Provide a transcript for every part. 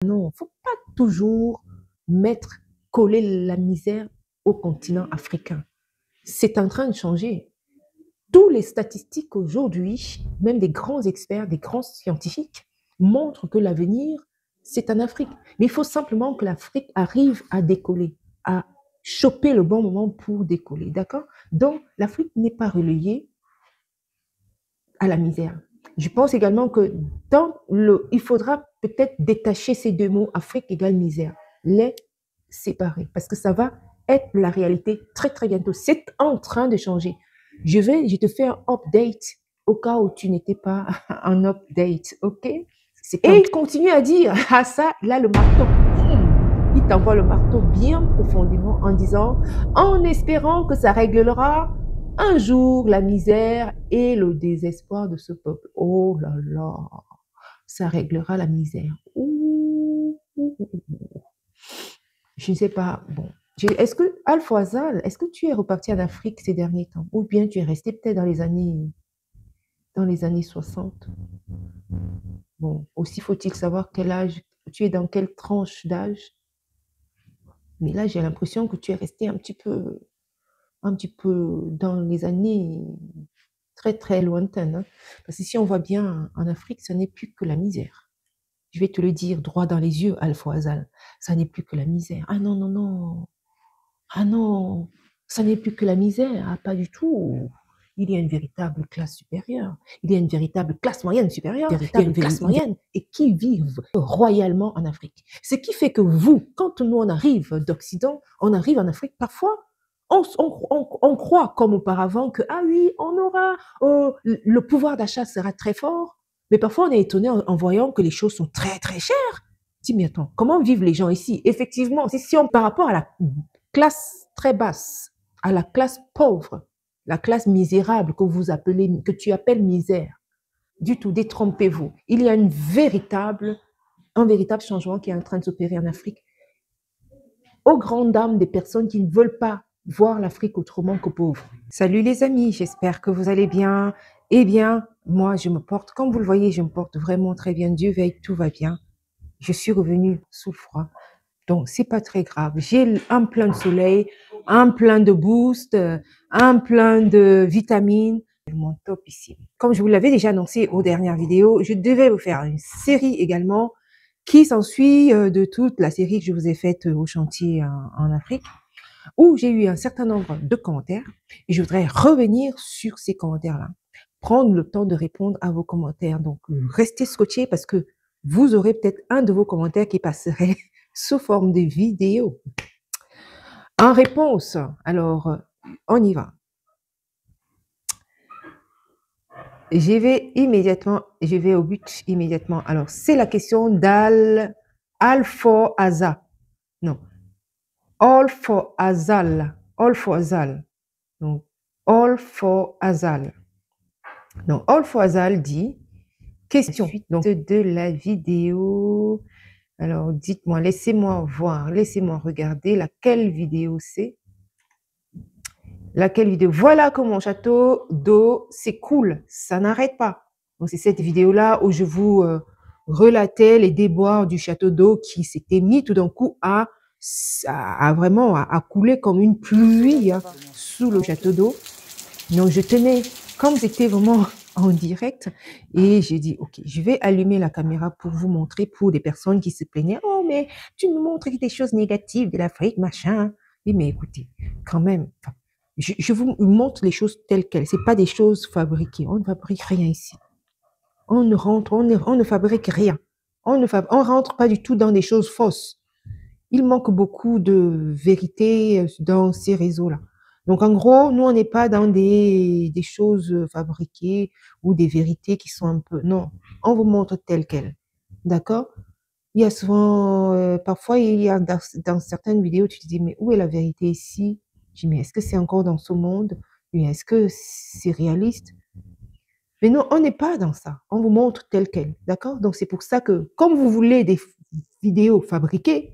Non, il ne faut pas toujours coller la misère au continent africain. C'est en train de changer. Tous les statistiques aujourd'hui, même des grands experts, des grands scientifiques, montrent que l'avenir, c'est en Afrique. Mais il faut simplement que l'Afrique arrive à décoller, à choper le bon moment pour décoller, d'accord? Donc, l'Afrique n'est pas relayée à la misère. Je pense également que il faudra peut-être détacher ces deux mots, Afrique égale misère, les séparer, parce que ça va être la réalité très très bientôt. C'est en train de changer. Je te fais un update au cas où tu n'étais pas en update, ok? Et il continue à dire, ah ça, là le marteau, il t'envoie le marteau bien profondément en disant, en espérant que ça réglera un jour la misère et le désespoir de ce peuple. Oh là là, ça réglera la misère. Ouh, ouh, ouh. Je ne sais pas, bon. Est-ce que, Alpha Azal, est-ce que tu es reparti en Afrique ces derniers temps? Ou bien tu es resté peut-être dans les années 60? Bon, aussi faut-il savoir quel âge, tu es dans quelle tranche d'âge? Mais là, j'ai l'impression que tu es resté un petit peu dans les années très, très lointaines, hein. Parce que si on voit bien en Afrique, ça n'est plus que la misère. Je vais te le dire droit dans les yeux, Alpha Azal, ça n'est plus que la misère. Ah non, non, non. Ah non, ça n'est plus que la misère, ah, pas du tout. Il y a une véritable classe supérieure, il y a une véritable classe moyenne supérieure, il y a une classe moyenne, et qui vivent royalement en Afrique. Ce qui fait que vous, quand nous on arrive d'Occident, on arrive en Afrique, parfois, on croit comme auparavant que, ah oui, on aura, le pouvoir d'achat sera très fort, mais parfois on est étonné en voyant que les choses sont très très chères. Dis, mais attends, comment vivent les gens ici? Effectivement, si on par rapport à la classe très basse, à la classe pauvre, la classe misérable que tu appelles misère, du tout, détrompez-vous. Il y a un véritable changement qui est en train de s'opérer en Afrique, aux grandes dames des personnes qui ne veulent pas voir l'Afrique autrement que pauvre. Salut les amis, j'espère que vous allez bien. Eh bien, moi, comme vous le voyez, je me porte vraiment très bien. Dieu veille, tout va bien. Je suis revenue sous le froid. Donc, c'est pas très grave. J'ai un plein de soleil, un plein de boost, un plein de vitamines. Mon top ici. Comme je vous l'avais déjà annoncé aux dernières vidéos, je devais vous faire une série également qui s'ensuit de toute la série que je vous ai faite au chantier en Afrique, où j'ai eu un certain nombre de commentaires et je voudrais revenir sur ces commentaires-là, prendre le temps de répondre à vos commentaires. Donc, restez scotchés parce que vous aurez peut-être un de vos commentaires qui passerait sous forme de vidéo. En réponse, alors, on y va. Je vais au but immédiatement. Alors, c'est la question d'Alpha Aza. Non. Alpha Azal. Alpha Azal. Donc, Alpha Azal. Donc, Alpha Azal dit, question donc, de la vidéo. Alors, dites-moi, laissez-moi voir, laissez-moi regarder laquelle vidéo c'est. Laquelle vidéo? Voilà que mon château d'eau s'écoule, ça n'arrête pas. Donc, c'est cette vidéo-là où je vous relatais les déboires du château d'eau qui s'était mis tout d'un coup à couler comme une pluie hein, sous le château d'eau. Donc, je tenais, comme c'était vraiment en direct, et j'ai dit, ok, je vais allumer la caméra pour vous montrer, pour des personnes qui se plaignaient, oh, mais tu nous montres des choses négatives de l'Afrique, machin. Oui, mais écoutez, quand même, je vous montre les choses telles quelles. C'est pas des choses fabriquées. On ne fabrique rien ici. On ne fabrique rien. On rentre pas du tout dans des choses fausses. Il manque beaucoup de vérité dans ces réseaux-là. Donc, en gros, nous, on n'est pas dans des choses fabriquées ou des vérités qui sont un peu... Non, on vous montre telles quelles. D'accord? Il y a souvent... parfois, il y a dans certaines vidéos, tu te dis, mais où est la vérité ici? Je dis, mais est-ce que c'est encore dans ce monde? Est-ce que c'est réaliste? Mais non, on n'est pas dans ça. On vous montre tel quel. D'accord? Donc, c'est pour ça que, comme vous voulez des vidéos fabriquées,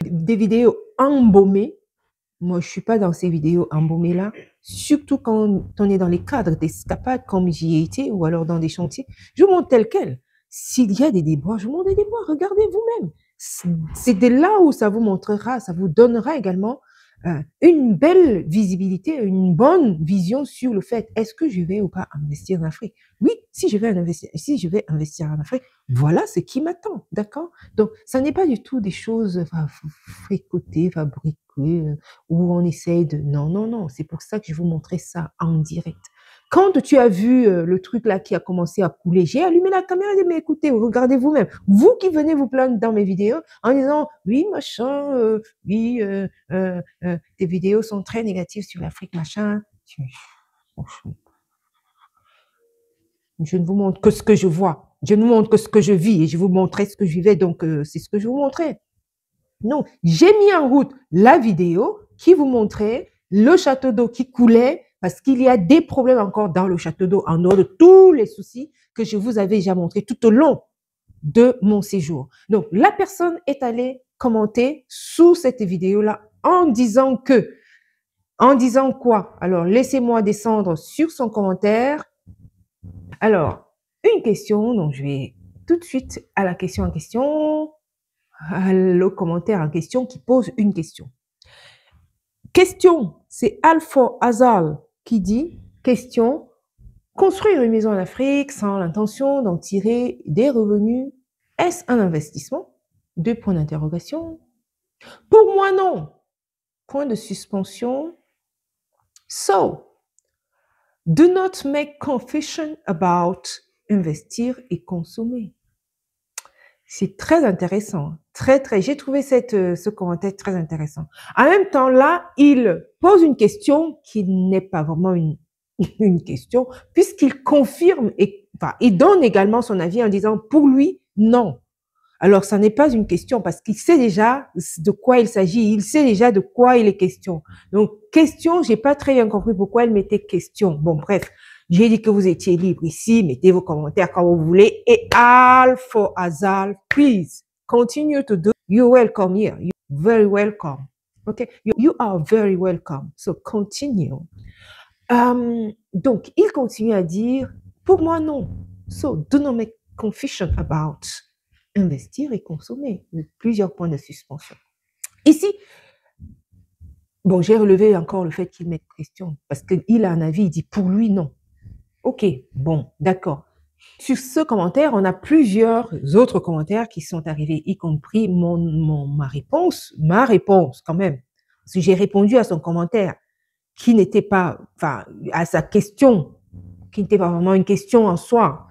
des vidéos embaumées, moi, je ne suis pas dans ces vidéos embaumées-là, surtout quand on est dans les cadres d'escapade, comme j'y ai été, ou alors dans des chantiers. Je vous montre tel quel. S'il y a des déboires, je vous montre des déboires, regardez vous-même. C'est de là où ça vous montrera, ça vous donnera également une belle visibilité, une bonne vision sur le fait, est-ce que je vais ou pas investir en Afrique? Oui, si je vais investir en Afrique, voilà ce qui m'attend, d'accord? Donc, ça n'est pas du tout des choses fricotées, fabriquées, où on essaye de... Non, non, non, c'est pour ça que je vais vous montrer ça en direct. Quand tu as vu le truc là qui a commencé à couler, j'ai allumé la caméra et dit, mais écoutez, regardez vous-même. Vous qui venez vous plaindre dans mes vidéos en disant, oui, machin, oui, tes vidéos sont très négatives sur l'Afrique, machin. Je ne vous montre que ce que je vois. Je ne vous montre que ce que je vis et je vous montrais ce que je vivais, donc c'est ce que je vous montrais. Non, j'ai mis en route la vidéo qui vous montrait le château d'eau qui coulait parce qu'il y a des problèmes encore dans le château d'eau en dehors de tous les soucis que je vous avais déjà montrés tout au long de mon séjour. Donc, la personne est allée commenter sous cette vidéo-là en disant quoi? Alors, laissez-moi descendre sur son commentaire. Alors, une question, donc je vais tout de suite à la question en question, le commentaire en question qui pose une question. Question, c'est Alpha Azal qui dit, question, construire une maison en Afrique sans l'intention d'en tirer des revenus, est-ce un investissement? Deux points d'interrogation. Pour moi, non. Point de suspension. So, do not make confusion about investir et consommer. C'est très intéressant. J'ai trouvé ce commentaire très intéressant. En même temps, là, il pose une question qui n'est pas vraiment une question, puisqu'il confirme il donne également son avis en disant pour lui, non. Alors, ça n'est pas une question parce qu'il sait déjà de quoi il s'agit. Il sait déjà de quoi il est question. Donc, question, j'ai pas très bien compris pourquoi elle mettait question. Bon, bref. J'ai dit que vous étiez libre ici. Mettez vos commentaires quand vous voulez. Et Alpha Azal, please continue to do. You're welcome here. You're very welcome. Okay. You are very welcome. So continue. Donc, il continue à dire, pour moi, non. So, do not make confusion about investir et consommer. Plusieurs points de suspension. Ici, bon, j'ai relevé encore le fait qu'il mette question, parce qu'il a un avis, il dit pour lui, non. Ok, bon, d'accord. Sur ce commentaire, on a plusieurs autres commentaires qui sont arrivés, y compris ma réponse quand même. Parce que j'ai répondu à son commentaire, qui n'était pas, à sa question, qui n'était pas vraiment une question en soi.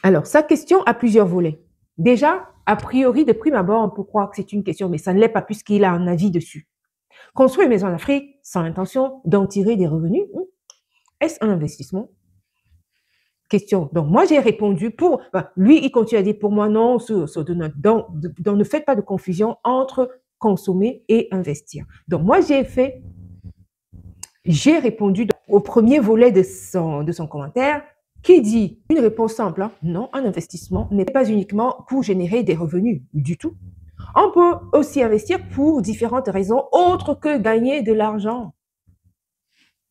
Alors, sa question a plusieurs volets. Déjà, a priori, de prime abord, on peut croire que c'est une question, mais ça ne l'est pas puisqu'il a un avis dessus. Construire une maison en Afrique sans l'intention d'en tirer des revenus, est-ce un investissement? Question. Donc, moi, j'ai répondu pour... lui, il continue à dire pour moi, non, donc, ne faites pas de confusion entre consommer et investir. Donc, moi, j'ai répondu au premier volet de son commentaire, qui dit une réponse simple, hein, non, un investissement n'est pas uniquement pour générer des revenus du tout. On peut aussi investir pour différentes raisons autres que gagner de l'argent.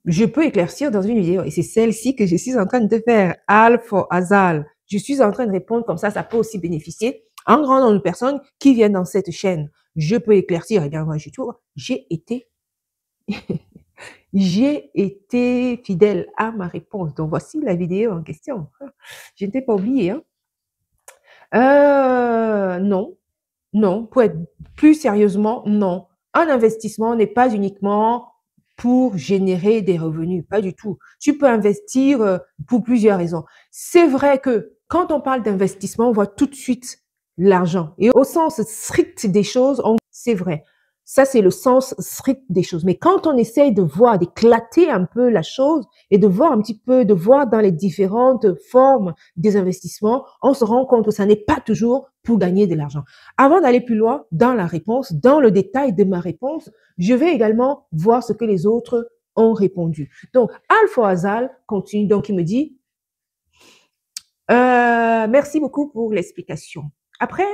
Je peux éclaircir dans une vidéo et c'est celle-ci que je suis en train de faire. Alpha Azal, je suis en train de répondre comme ça peut aussi bénéficier un grand nombre de personnes qui viennent dans cette chaîne. Je peux éclaircir, et bien moi j'ai été fidèle à ma réponse. Donc, voici la vidéo en question. Je ne t'ai pas oublié. Hein? Non. Pour être plus sérieusement, non. Un investissement n'est pas uniquement pour générer des revenus. Pas du tout. Tu peux investir pour plusieurs raisons. C'est vrai que quand on parle d'investissement, on voit tout de suite l'argent. Et au sens strict des choses, c'est vrai. Ça, c'est le sens strict des choses. Mais quand on essaye de voir, d'éclater un peu la chose et de voir un petit peu, de voir dans les différentes formes des investissements, on se rend compte que ça n'est pas toujours pour gagner de l'argent. Avant d'aller plus loin dans la réponse, dans le détail de ma réponse, je vais également voir ce que les autres ont répondu. Donc, Alpha Azal continue. Donc, il me dit, merci beaucoup pour l'explication. Après,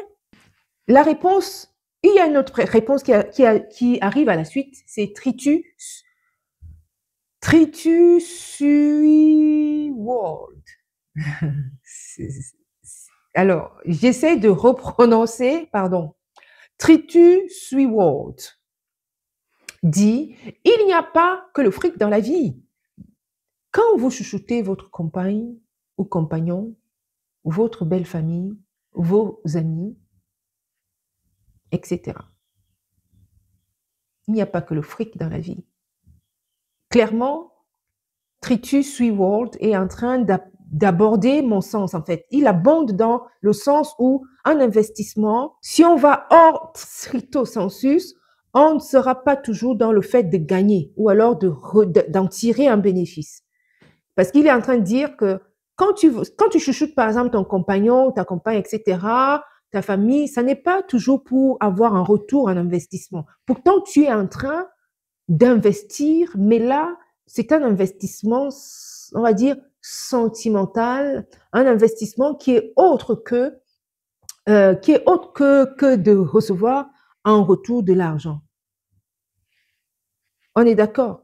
la réponse... Il y a une autre réponse qui arrive à la suite, c'est Tritus Tritu Sui World. Alors, j'essaie de reprononcer, pardon. Tritu Sui World dit, il n'y a pas que le fric dans la vie. Quand vous chouchoutez votre compagne ou compagnon, votre belle famille, vos amis, etc. Il n'y a pas que le fric dans la vie. Clairement, Tritu Sui World est en train d'aborder mon sens, en fait. Il abonde dans le sens où un investissement, si on va hors stricto sensus, on ne sera pas toujours dans le fait de gagner ou alors d'en tirer un bénéfice. Parce qu'il est en train de dire que quand tu chouchoutes, par exemple, ton compagnon, ta compagne, etc., ta famille, ça n'est pas toujours pour avoir un retour en investissement. Pourtant, tu es en train d'investir, mais là, c'est un investissement, on va dire, sentimental, un investissement qui est autre que de recevoir en retour de l'argent. On est d'accord?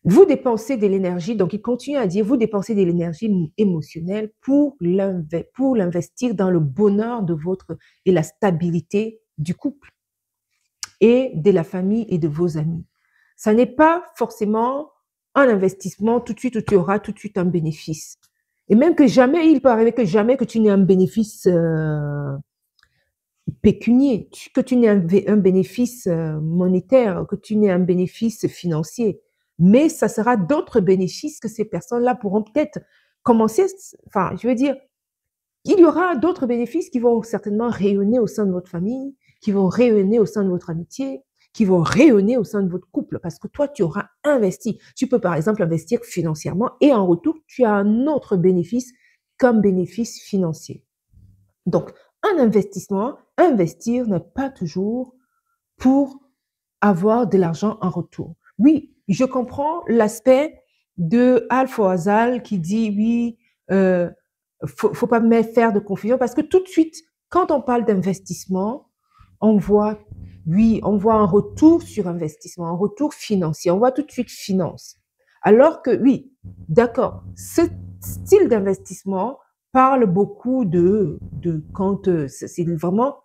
Vous dépensez de l'énergie, donc il continue à dire, vous dépensez de l'énergie émotionnelle pour l'investir dans le bonheur et la stabilité du couple et de la famille et de vos amis. Ça n'est pas forcément un investissement tout de suite où tu auras tout de suite un bénéfice. Et même que jamais, il peut arriver que jamais que tu n'aies un bénéfice pécunier, que tu n'aies un bénéfice monétaire, que tu n'aies un bénéfice financier. Mais ça sera d'autres bénéfices que ces personnes-là pourront peut-être commencer, enfin, je veux dire, il y aura d'autres bénéfices qui vont certainement rayonner au sein de votre famille, qui vont rayonner au sein de votre amitié, qui vont rayonner au sein de votre couple, parce que toi, tu auras investi. Tu peux, par exemple, investir financièrement et en retour, tu as un autre bénéfice comme bénéfice financier. Donc, un investissement, investir n'est pas toujours pour avoir de l'argent en retour. Oui, je comprends l'aspect de Alpha Hazal qui dit oui, faut pas me faire de confusion parce que tout de suite, quand on parle d'investissement, on voit, oui, on voit un retour sur investissement, un retour financier, on voit tout de suite finance. Alors que oui, d'accord, ce style d'investissement parle beaucoup de quand c'est vraiment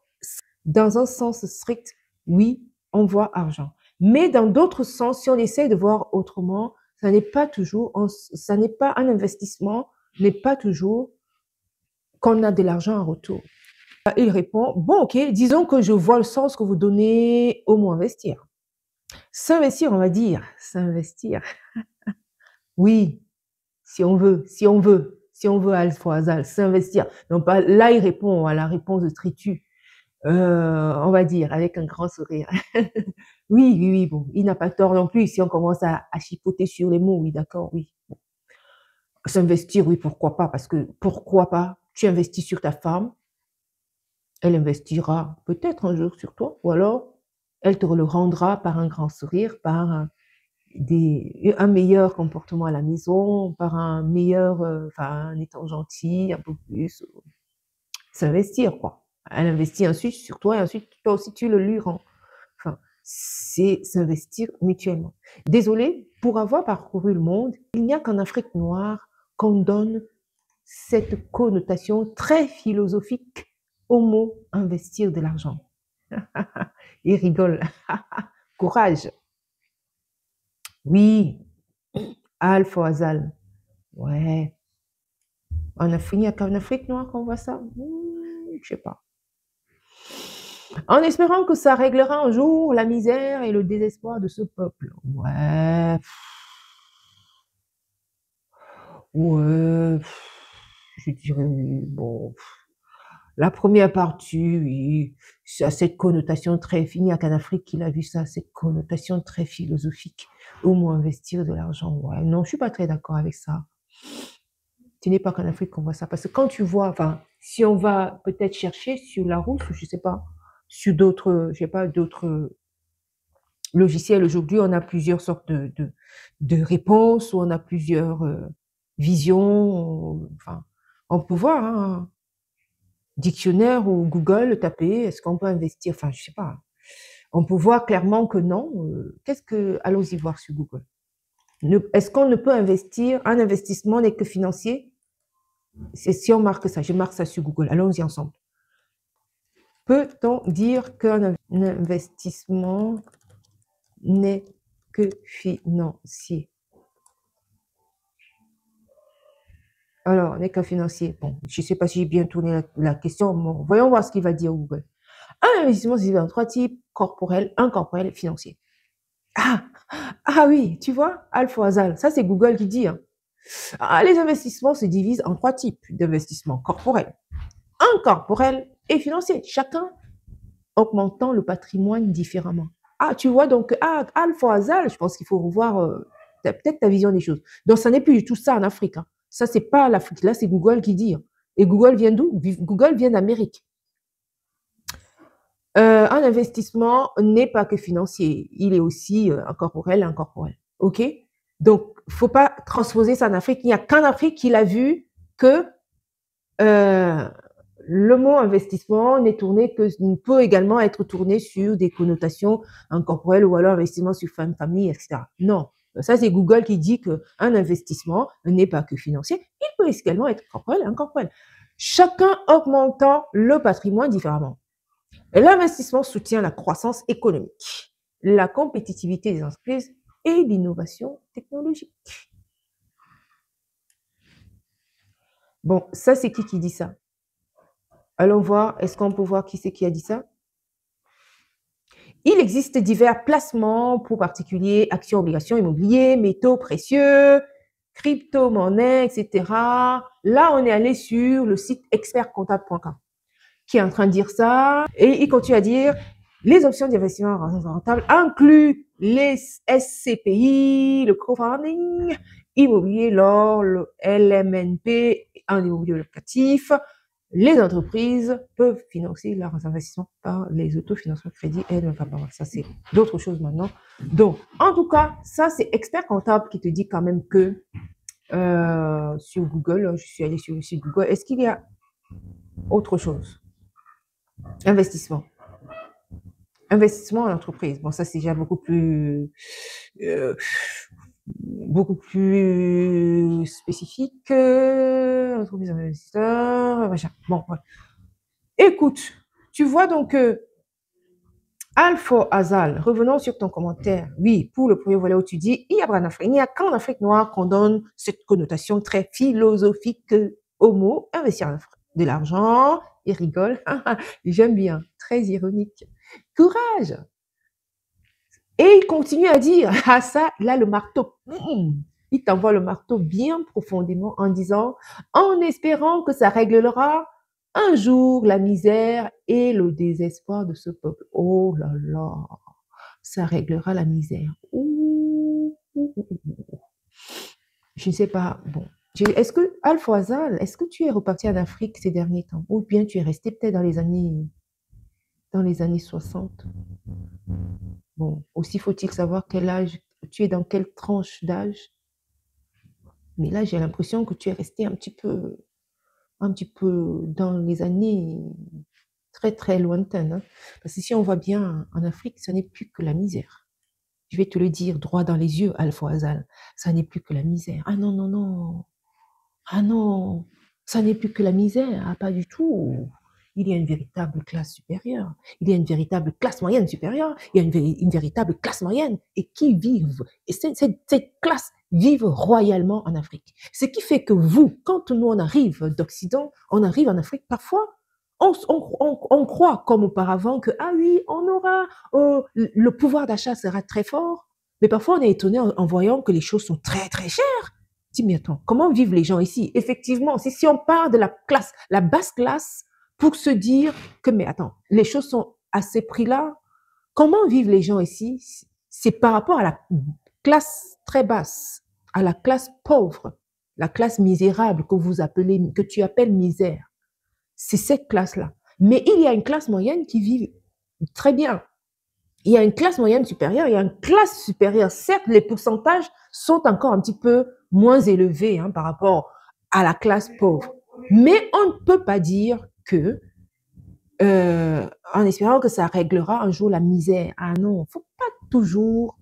dans un sens strict, oui, on voit argent. Mais dans d'autres sens, si on essaie de voir autrement, ça n'est pas toujours, ça n'est pas un investissement, n'est pas toujours qu'on a de l'argent en retour. Il répond, bon, ok, disons que je vois le sens que vous donnez au mot investir. S'investir, on va dire, s'investir. Oui, si on veut, Alpha Hazal, s'investir. Donc là, il répond à la réponse de Tritu. On va dire, avec un grand sourire. Oui, bon, il n'a pas tort non plus. Si on commence à chipoter sur les mots, oui, d'accord, oui. Bon. S'investir, oui, pourquoi pas, parce que pourquoi pas, tu investis sur ta femme, elle investira peut-être un jour sur toi, ou alors elle te le rendra par un grand sourire, par un meilleur comportement à la maison, par un meilleur, en étant gentil, un peu plus. S'investir, quoi. Elle investit ensuite sur toi et ensuite, toi aussi, tu le lui rends. Enfin, c'est s'investir mutuellement. Désolé, pour avoir parcouru le monde, il n'y a qu'en Afrique noire qu'on donne cette connotation très philosophique au mot investir de l'argent. Il rigole. Courage. Oui, Alpha Hazal. Ouais. Il n'y a qu'en Afrique noire qu'on voit ça. Je sais pas. En espérant que ça réglera un jour la misère et le désespoir de ce peuple. Ouais. Ouais. Je dirais, bon. La première partie, oui, ça a cette connotation très fine. Il n'y a qu'en Afrique qu'il a vu ça, cette connotation très philosophique. Au moins investir de l'argent. Ouais. Non, je suis pas très d'accord avec ça. Ce n'est pas qu'en Afrique qu'on voit ça. Parce que quand tu vois, enfin, si on va peut-être chercher sur la route, je sais pas, sur d'autres, je sais pas, d'autres logiciels aujourd'hui, on a plusieurs sortes de réponses, ou on a plusieurs visions. Enfin, on peut voir, hein, dictionnaire ou Google, taper, est-ce qu'on peut investir? Enfin, je sais pas. On peut voir clairement que non. Allons-y voir sur Google. Est-ce qu'on ne peut investir? Un investissement n'est que financier? C'est si on marque ça, je marque ça sur Google. Allons-y ensemble. Peut-on dire qu'un investissement n'est que financier? Alors, n'est que financier. Bon, je ne sais pas si j'ai bien tourné la question. Bon, voyons voir ce qu'il va dire Google. Un investissement, c'est en trois types, corporel, incorporel, financier. Ah oui, tu vois, Alpha Hazal, ça c'est Google qui dit. Hein. Les investissements se divisent en trois types d'investissements, corporels, incorporels et financiers. Chacun augmentant le patrimoine différemment. Tu vois, donc, Alpha Hazal, je pense qu'il faut revoir peut-être ta vision des choses. Donc, ça n'est plus du tout ça en Afrique. Hein. Ça, c'est pas l'Afrique. Là, c'est Google qui dit. Hein. Et Google vient d'où? Google vient d'Amérique. Un investissement n'est pas que financier. Il est aussi corporel et incorporel. OK? Donc, faut pas transposer ça en Afrique. Il n'y a qu'en Afrique qu'il a vu que le mot investissement n'est tourné que peut également être tourné sur des connotations incorporelles ou alors investissement sur famille, etc. Non, ça c'est Google qui dit que un investissement n'est pas que financier, il peut également être corporel et incorporel. Chacun augmentant le patrimoine différemment. L'investissement soutient la croissance économique, la compétitivité des entreprises et l'innovation technologique. Bon, ça c'est qui dit ça? Allons voir, est-ce qu'on peut voir qui c'est qui a dit ça? Il existe divers placements pour particuliers, actions, obligations, immobiliers, métaux précieux, crypto-monnaies, etc. Là, on est allé sur le site expertcomptable.com qui est en train de dire ça. Et il continue à dire, les options d'investissement rentables incluent les SCPI, le crowdfunding, immobilier, l'or, le LMNP, un immobilier locatif. Les entreprises peuvent financer leurs investissements par les autofinancements crédits et ça c'est d'autres choses maintenant. Donc, en tout cas, ça c'est expert comptable qui te dit quand même que sur Google, je suis allée sur le site Google, est-ce qu'il y a autre chose? Investissement. Investissement en entreprise. Bon, ça c'est déjà beaucoup plus spécifique. Entreprise investisseur, machin. Bon, ouais. Écoute, tu vois donc Alpha Hazal, revenons sur ton commentaire. Oui, pour le premier volet où tu dis, il n'y a qu'en Afrique noire qu'on donne cette connotation très philosophique au mot investir de l'argent. Il rigole. J'aime bien. Très ironique. Courage. Et il continue à dire, ça, là, le marteau. Il t'envoie le marteau bien profondément en disant, en espérant que ça réglera un jour la misère et le désespoir de ce peuple. Oh là là, ça réglera la misère. Je ne sais pas. Bon, est-ce que Alpha Hazal, est-ce que tu es reparti en Afrique ces derniers temps, ou bien tu es resté peut-être dans les années 60? Bon, aussi faut-il savoir quel âge, tu es dans quelle tranche d'âge. Mais là, j'ai l'impression que tu es resté un petit peu dans les années très, très lointaines. Hein. Parce que si on voit bien en Afrique, ça n'est plus que la misère. Je vais te le dire droit dans les yeux, Alpha Hazal. Ça n'est plus que la misère. Ah non, non, non. Ah non. Ça n'est plus que la misère. Ah, pas du tout. Il y a une véritable classe supérieure. Il y a une véritable classe moyenne supérieure. Il y a une véritable classe moyenne et qui vivent. Et cette classe vivent royalement en Afrique. Ce qui fait que vous, quand nous on arrive d'Occident, on arrive en Afrique, parfois, on croit comme auparavant que, ah oui, on aura, le pouvoir d'achat sera très fort. Mais parfois, on est étonné en voyant que les choses sont très, très chères. Dis, mais attends, comment vivent les gens ici? Effectivement, si on part de la classe, la basse classe, pour se dire que, mais attends, les choses sont à ces prix-là. Comment vivent les gens ici? C'est par rapport à la classe très basse, à la classe pauvre, la classe misérable que tu appelles misère. C'est cette classe-là. Mais il y a une classe moyenne qui vit très bien. Il y a une classe moyenne supérieure, il y a une classe supérieure. Certes, les pourcentages sont encore un petit peu moins élevés par rapport à la classe pauvre. Mais on ne peut pas dire que, en espérant que ça réglera un jour la misère. Ah non, il ne faut pas toujours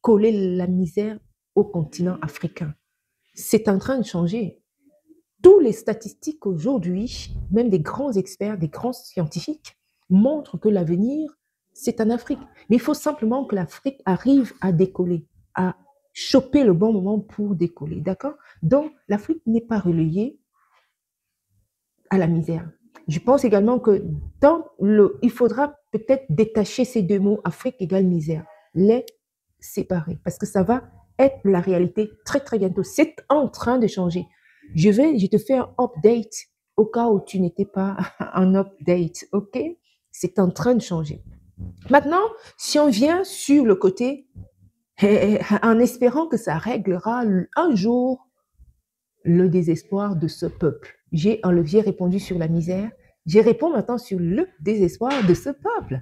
coller la misère au continent africain. C'est en train de changer. Tous les statistiques aujourd'hui, même des grands experts, des grands scientifiques, montrent que l'avenir, c'est en Afrique. Mais il faut simplement que l'Afrique arrive à décoller, à choper le bon moment pour décoller, d'accord? Donc, l'Afrique n'est pas relayée à la misère. Je pense également que il faudra peut-être détacher ces deux mots, Afrique égale misère, les séparer, parce que ça va être la réalité très très bientôt. C'est en train de changer. Je te fais un update au cas où tu n'étais pas en update, ok? C'est en train de changer. Maintenant, si on vient sur le côté, en espérant que ça réglera un jour le désespoir de ce peuple. J'ai un levier répondu sur la misère. Je réponds maintenant sur le désespoir de ce peuple.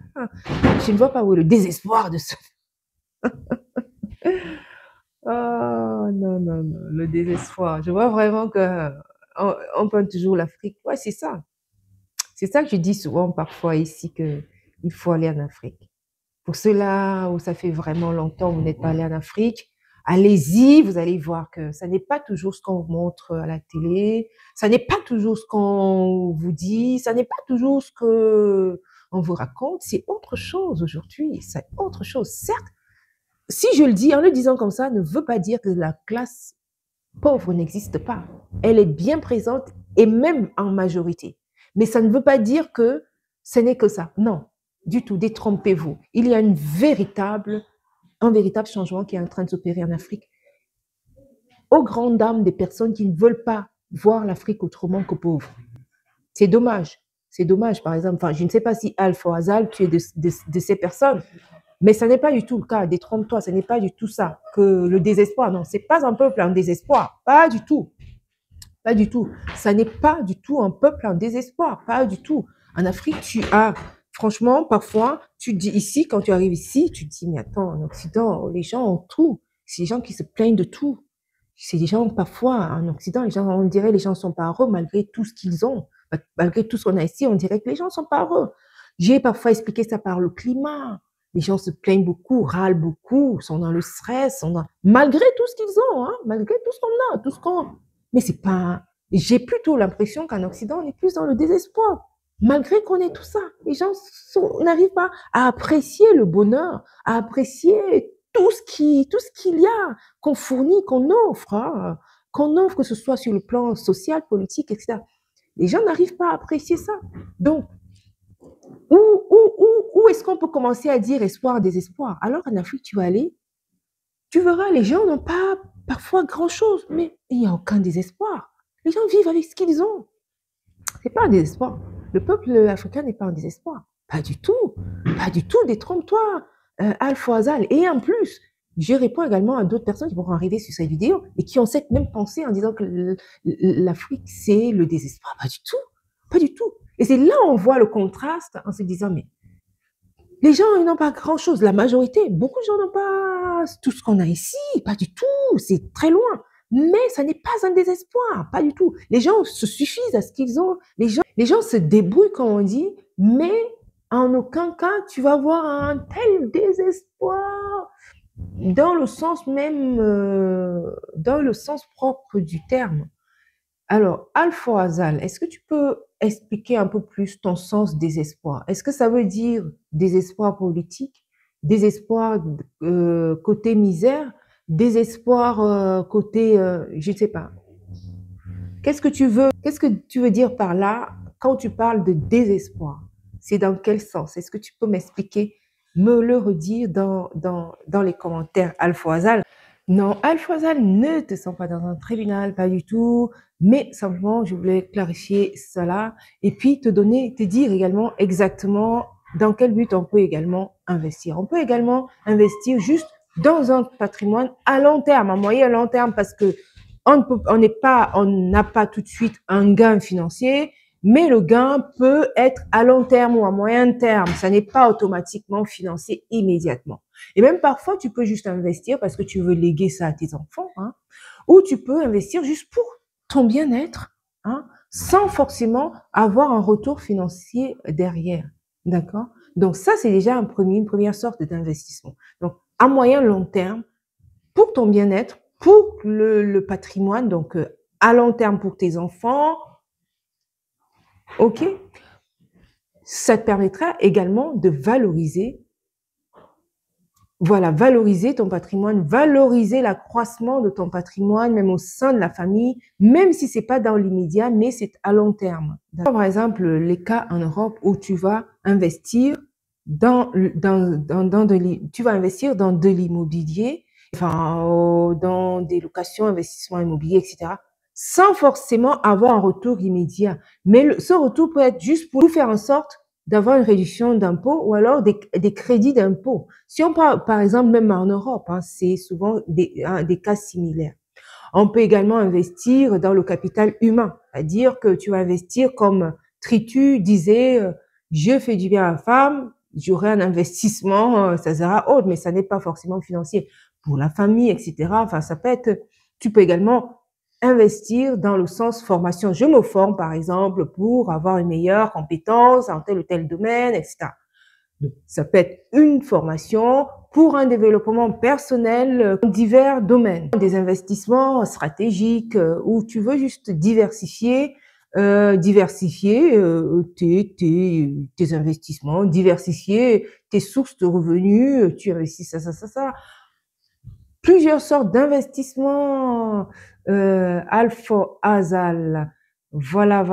Je ne vois pas où est le désespoir de ce... Oh non, non, non, le désespoir. Je vois vraiment que on peint toujours l'Afrique. Ouais, c'est ça. C'est ça que je dis souvent parfois ici, que il faut aller en Afrique. Pour ceux-là où ça fait vraiment longtemps que vous n'êtes pas allé en Afrique, allez-y, vous allez voir que ça n'est pas toujours ce qu'on vous montre à la télé, ça n'est pas toujours ce qu'on vous dit, ça n'est pas toujours ce que on vous raconte, c'est autre chose aujourd'hui, c'est autre chose. Certes, si je le dis en le disant comme ça, ne veut pas dire que la classe pauvre n'existe pas. Elle est bien présente et même en majorité. Mais ça ne veut pas dire que ce n'est que ça. Non, du tout, détrompez-vous. Il y a un véritable changement qui est en train de s'opérer en Afrique. Aux grandes dames des personnes qui ne veulent pas voir l'Afrique autrement que pauvre. C'est dommage. C'est dommage, par exemple. Enfin, je ne sais pas si Alpha ou Azal, tu es de ces personnes. Mais ce n'est pas du tout le cas, détrompe-toi, ce n'est pas du tout ça, que le désespoir, non, c'est pas un peuple en désespoir, pas du tout, pas du tout, ça n'est pas du tout un peuple en désespoir, pas du tout. En Afrique, tu as, franchement, parfois, tu dis ici, quand tu arrives ici, tu te dis, mais attends, en Occident, les gens ont tout, c'est des gens qui se plaignent de tout, c'est des gens, parfois, en Occident, les gens, on dirait, les gens sont pas heureux malgré tout ce qu'ils ont, malgré tout ce qu'on a ici, on dirait que les gens sont pas heureux. J'ai parfois expliqué ça par le climat. Les gens se plaignent beaucoup, râlent beaucoup, sont dans le stress, malgré tout ce qu'ils ont, hein, malgré tout ce qu'on a, tout ce qu'on... Mais c'est pas... J'ai plutôt l'impression qu'en Occident, on est plus dans le désespoir. Malgré qu'on ait tout ça, les gens n'arrivent pas à apprécier le bonheur, à apprécier tout ce qu'il y a, qu'on fournit, qu'on offre, hein, que ce soit sur le plan social, politique, etc. Les gens n'arrivent pas à apprécier ça. Donc, où est-ce qu'on peut commencer à dire espoir, désespoir? Alors en Afrique, tu vas aller, tu verras, les gens n'ont pas parfois grand-chose, mais il n'y a aucun désespoir. Les gens vivent avec ce qu'ils ont. C'est pas un désespoir. Le peuple africain n'est pas en désespoir. Pas du tout. Pas du tout. Détrompe-toi, Alpha Azal. Et en plus, je réponds également à d'autres personnes qui vont arriver sur cette vidéo et qui ont cette même pensée en disant que l'Afrique, c'est le désespoir. Pas du tout. Pas du tout. Et c'est là où on voit le contraste en se disant, mais les gens, ils n'ont pas grand-chose. La majorité, beaucoup de gens n'ont pas tout ce qu'on a ici. Pas du tout. C'est très loin. Mais ça n'est pas un désespoir. Pas du tout. Les gens se suffisent à ce qu'ils ont. Les gens se débrouillent, comme on dit, mais en aucun cas, tu vas voir un tel désespoir dans le sens même, dans le sens propre du terme. Alors, Alpha Azal, est-ce que tu peux expliquer un peu plus ton sens désespoir? Est-ce que ça veut dire désespoir politique, désespoir côté misère, désespoir côté, je ne sais pas. Qu'est-ce que tu veux dire par là quand tu parles de désespoir? C'est dans quel sens? Est-ce que tu peux m'expliquer, me le redire dans les commentaires, Alpha Azal? Non, Al-Fawzal ne te sent pas dans un tribunal, pas du tout, mais simplement, je voulais clarifier cela et puis te dire également exactement dans quel but on peut également investir. On peut également investir juste dans un patrimoine à long terme, à moyen et à long terme, parce que on n'a pas tout de suite un gain financier, mais le gain peut être à long terme ou à moyen terme. Ça n'est pas automatiquement financé immédiatement. Et même parfois, tu peux juste investir parce que tu veux léguer ça à tes enfants, hein, ou tu peux investir juste pour ton bien-être, hein, sans forcément avoir un retour financier derrière. D'accord? Donc ça, c'est déjà une première sorte d'investissement. Donc, à moyen long terme, pour ton bien-être, pour le patrimoine, donc à long terme pour tes enfants. OK? Ça te permettra également de valoriser, voilà, valoriser ton patrimoine, valoriser l'accroissement de ton patrimoine, même au sein de la famille, même si c'est pas dans l'immédiat, mais c'est à long terme. Par exemple, les cas en Europe où tu vas investir tu vas investir dans de l'immobilier, enfin, dans des locations, investissements immobiliers, etc., sans forcément avoir un retour immédiat. Mais ce retour peut être juste pour faire en sorte d'avoir une réduction d'impôts ou alors des crédits d'impôts. Si on parle, par exemple, même en Europe, hein, c'est souvent des cas similaires. On peut également investir dans le capital humain, c'est-à-dire que tu vas investir comme Tritu disait, je fais du bien à la femme, j'aurai un investissement, ça sera autre, mais ça n'est pas forcément financier pour la famille, etc. Enfin, ça peut être, tu peux également investir dans le sens formation. Je me forme, par exemple, pour avoir une meilleure compétence en tel ou tel domaine, etc. Donc, ça peut être une formation pour un développement personnel dans divers domaines. Des investissements stratégiques où tu veux juste diversifier tes investissements, diversifier tes sources de revenus, tu investis ça. Plusieurs sortes d'investissements, Alpha Azal. Voilà.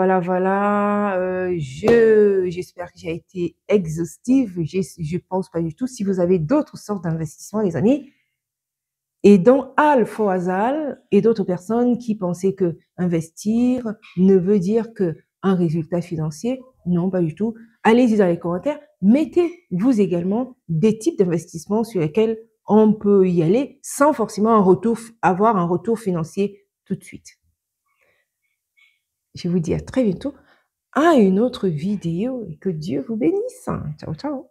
J'espère que j'ai été exhaustive. Je pense pas du tout. Si vous avez d'autres sortes d'investissements, les amis, et donc Alpha Azal et d'autres personnes qui pensaient que investir ne veut dire que un résultat financier, non, pas du tout. Allez-y dans les commentaires. Mettez-vous également des types d'investissements sur lesquels on peut y aller sans forcément avoir un retour financier tout de suite. Je vous dis à très bientôt à une autre vidéo et que Dieu vous bénisse. Ciao, ciao.